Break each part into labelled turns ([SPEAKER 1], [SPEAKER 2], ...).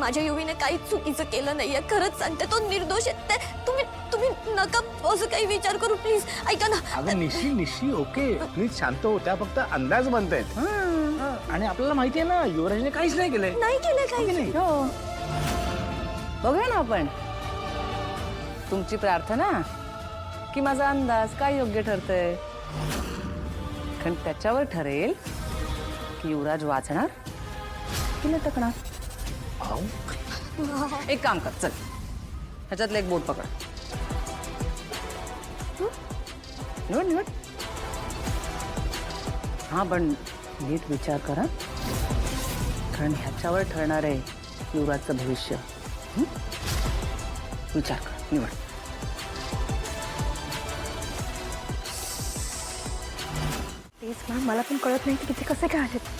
[SPEAKER 1] माझ्या युवीने काहीच चुकीचं केलं नाहीये, खरंच सांगते, तो निर्दोष आहे. तुम्ही तुम्ही नका असं काही विचार करू प्लीज. ऐका ना.
[SPEAKER 2] अगं निशी निशी ओके प्लीज शांत हो, त्या फक्त अंदाज बनतायत. आणि आपल्याला माहिती आहे ना युवराजने काहीच नाही केलंय.
[SPEAKER 1] नाही केलं काही.
[SPEAKER 3] हो बघूया ना आपण तुमची प्रार्थना की माझा अंदाज काय योग्य ठरतंय, कारण त्याच्यावर ठरेल की युवराज वाचणार की लटकणार. एक काम कर, चल ह्याच्यातलं एक बोट पकड. निवड निवड. हा पण नीट विचार करा, कारण ह्याच्यावर ठरणार आहे युवराजचं भविष्य. विचार कर, निवड.
[SPEAKER 1] तेच मॅम, मला पण कळत नाही की तिथे कसे काय आलेत.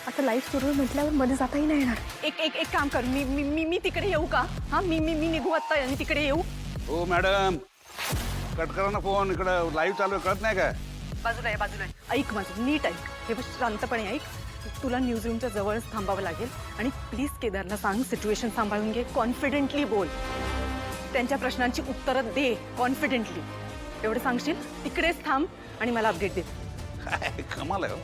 [SPEAKER 1] आता लाईफ सुरू म्हटल्यावर मध्ये जाताही नाही येणार.
[SPEAKER 3] एक काम कर, मी तिकडे येऊ का? हा मी निघू आता आणि तिकडे येऊ.
[SPEAKER 4] हो मॅडम, कट करा ना फोन, इकडं लाईव्ह चालू आहे, कळत नाही काय?
[SPEAKER 3] बाजूला आहे, बाजूला आहे. ऐक माझं, नीट ऐक, हे बघ शांतपणे ऐक. तुला न्यूजरूमच्या जवळच थांबावं लागेल आणि प्लीज केदारला सांग सिच्युएशन सांभाळून घे, कॉन्फिडेंटली बोल, त्यांच्या प्रश्नांची उत्तरं दे कॉन्फिडेंटली. एवढं सांगशील? तिकडेच थांब आणि मला अपडेट दे.
[SPEAKER 4] काय कमाल आहे हो.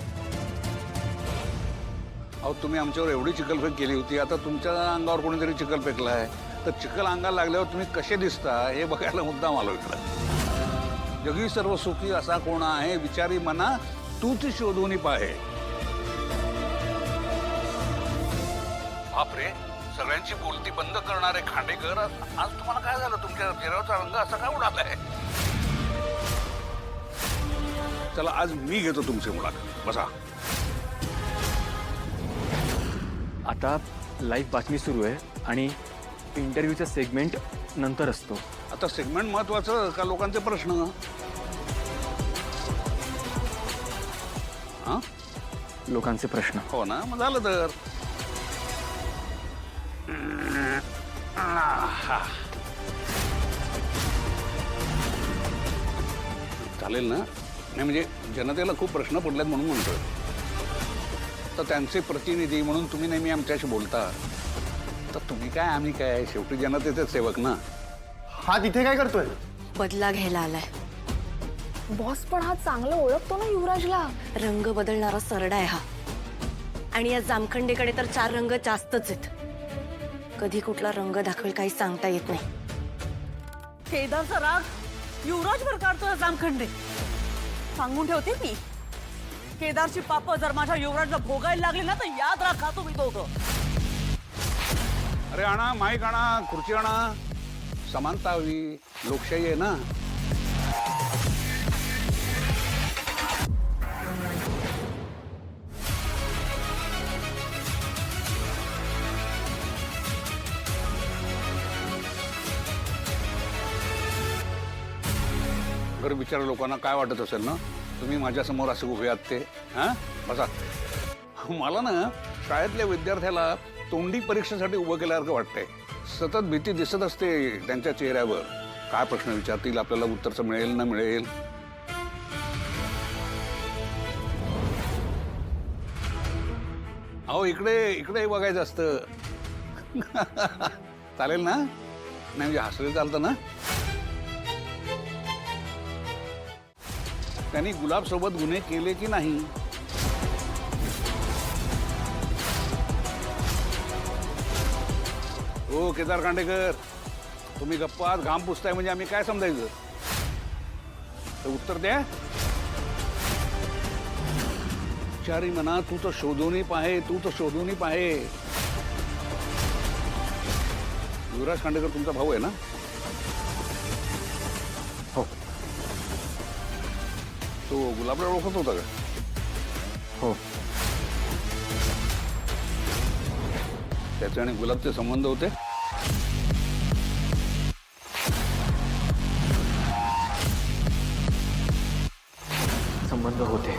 [SPEAKER 4] अहो तुम्ही आमच्यावर एवढी चिखलफेक केली होती, आता तुमच्या अंगावर कोणीतरी चिखल फेकलाय, तर चिखल अंगाला लागल्यावर तुम्ही कसे दिसता हे बघायला मुद्दाम आलो इकडं. जगी सर्व सुखी असा कोण आहे, विचारी मना तूच शोधून पाहे. बापरे, सगळ्यांची बोलती बंद करणारे खांडेकर, आज तुम्हाला काय झालं? तुमच्या चेहऱ्यावरचा रंग असा काय उडालाय? चला आज मी घेतो तुमची मुलाखत, बसा.
[SPEAKER 5] आता लाईव्ह बातमी सुरू आहे आणि इंटरव्ह्यूचा सेगमेंट नंतर असतो.
[SPEAKER 4] आता सेगमेंट महत्वाचं का लोकांचे प्रश्न? हा,
[SPEAKER 5] लोकांचे प्रश्न.
[SPEAKER 4] हो ना, मग झालं तर. चालेल ना? नाही म्हणजे जनतेला खूप प्रश्न पडलेत म्हणून म्हणतोय. तर त्यांचे प्रतिनिधी म्हणून तुम्ही नेहमी आमच्याशी बोलता, तर तुम्ही काय आम्ही काय, शेवटी जनतेचे सेवक ना.
[SPEAKER 2] हा तिथे काय करतोय?
[SPEAKER 1] बदला घ्यायला आलाय.
[SPEAKER 6] बॉस पण हा चांगला ओळखतो ना युवराजला.
[SPEAKER 1] रंग बदलणारा सरडा आहे हा. आणि या जामखंडेकडे तर 4 रंग जास्तच आहेत. कधी कुठला रंग दाखवेल काही सांगता येत नाही.
[SPEAKER 3] केदारचा राग युवराजवर काढतोय जामखंडे. सांगून ठेवते मी, केदारची पाप जर माझ्या युवराजला भोगायला लागली ना तर याद राखा तुम्ही दोघं.
[SPEAKER 4] अरे आणा माईक, आणा खुर्ची, आणा. समानता हवी, लोकशाही आहे ना. बरं विचार, लोकांना काय वाटत असेल ना तुम्ही माझ्यासमोर असे उभे आहात ते? हा, बसा. मला ना शाळेतल्या विद्यार्थ्याला तोंडी परीक्षेसाठी उभं केल्यासारखं वाटतंय. सतत भीती दिसत असते त्यांच्या चेहऱ्यावर. काय प्रश्न विचारतील, आपल्याला उत्तरचं मिळेल ना मिळेल. अहो इकडे इकडे बघायचं असतं. चालेल ना? नाही म्हणजे हसले चालतं ना? त्यांनी गुलाब सोबत गुन्हे केले की नाही? हो केदार खांडेकर, तुम्ही गप्पात घाम पुसताय म्हणजे आम्ही काय समजायचं? तर उत्तर द्या. विचारी म्हणा, तू तर शोधूनही पाहे, तू तर शोधूनही पाहे. युवराज खांडेकर तुमचा भाऊ आहे ना?
[SPEAKER 5] हो.
[SPEAKER 4] तो गुलाबला ओळखत होता का?
[SPEAKER 5] हो.
[SPEAKER 4] त्याचे आणि गुलाबचे संबंध होते?
[SPEAKER 5] संबंध होते.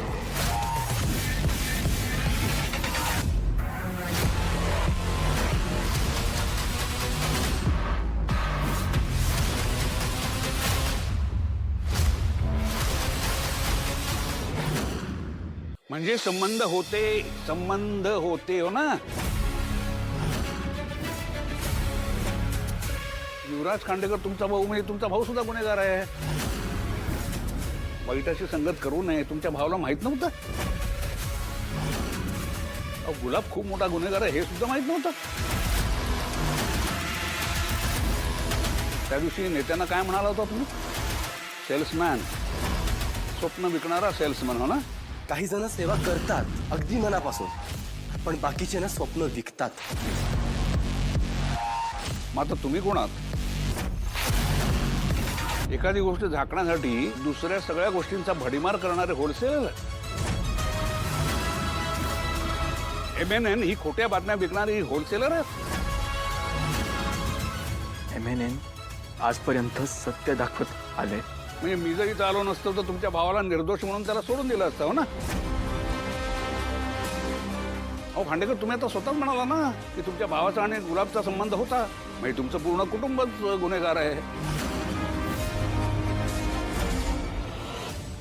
[SPEAKER 4] म्हणजे संबंध होते, संबंध होते, हो ना? युवराज खांडेकर तुमचा भाऊ म्हणजे तुमचा भाऊ सुद्धा गुन्हेगार आहे. वाईटाची संगत करू नये तुमच्या भावाला माहित नव्हतं? अहो, गुलाब खूप मोठा गुन्हेगार आहे हे सुद्धा माहित नव्हतं? त्या दिवशी नेत्यांना काय म्हणाला होता तुम्ही? सेल्समॅन, स्वप्न विकणारा सेल्समॅन, हो ना?
[SPEAKER 7] काही जण सेवा करतात अगदी मनापासून, पण बाकीचे ना स्वप्न विकतात.
[SPEAKER 4] मग आता तुम्ही कोण आहात? एखादी गोष्ट झाकण्यासाठी दुसऱ्या सगळ्या गोष्टींचा भडीमार करणारे होलसेलर. MNN ही खोट्या बातम्या विकणारी होलसेलर आहे.
[SPEAKER 5] MNN आजपर्यंत सत्य दाखवत आले.
[SPEAKER 4] म्हणजे मी जर इथं आलो नसतो तर तुमच्या भावाला निर्दोष म्हणून त्याला सोडून दिलं असतं, हो ना? अहो खांडेकर, तुम्ही आता स्वतःच म्हणाला ना की तुमच्या भावाचा आणि गुलाबचा संबंध होता, म्हणजे तुमचं पूर्ण कुटुंबच गुन्हेगार आहे.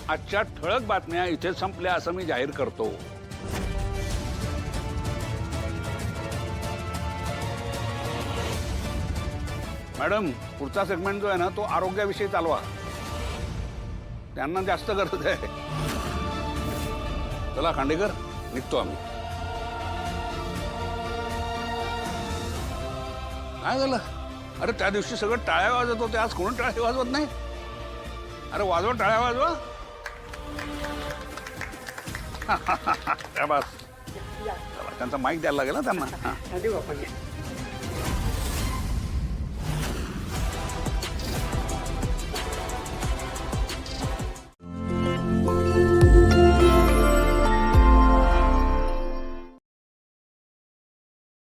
[SPEAKER 4] आजच्या ठळक बातम्या इथे संपल्या असं मी जाहीर करतो. मॅडम, पुढचा सेगमेंट जो आहे ना तो आरोग्याविषयी चालवा. त्यांना जास्त गरज आहे. चला खांडेकर, निघतो आम्ही. काय झालं? अरे त्या दिवशी सगळं टाळ्या वाजत होते, आज कोणी टाळ्या वाजवत नाही? अरे वाजवा, टाळ्या वाजवा. बस, त्यांचा माईक द्यायला लागेल ना त्यांना.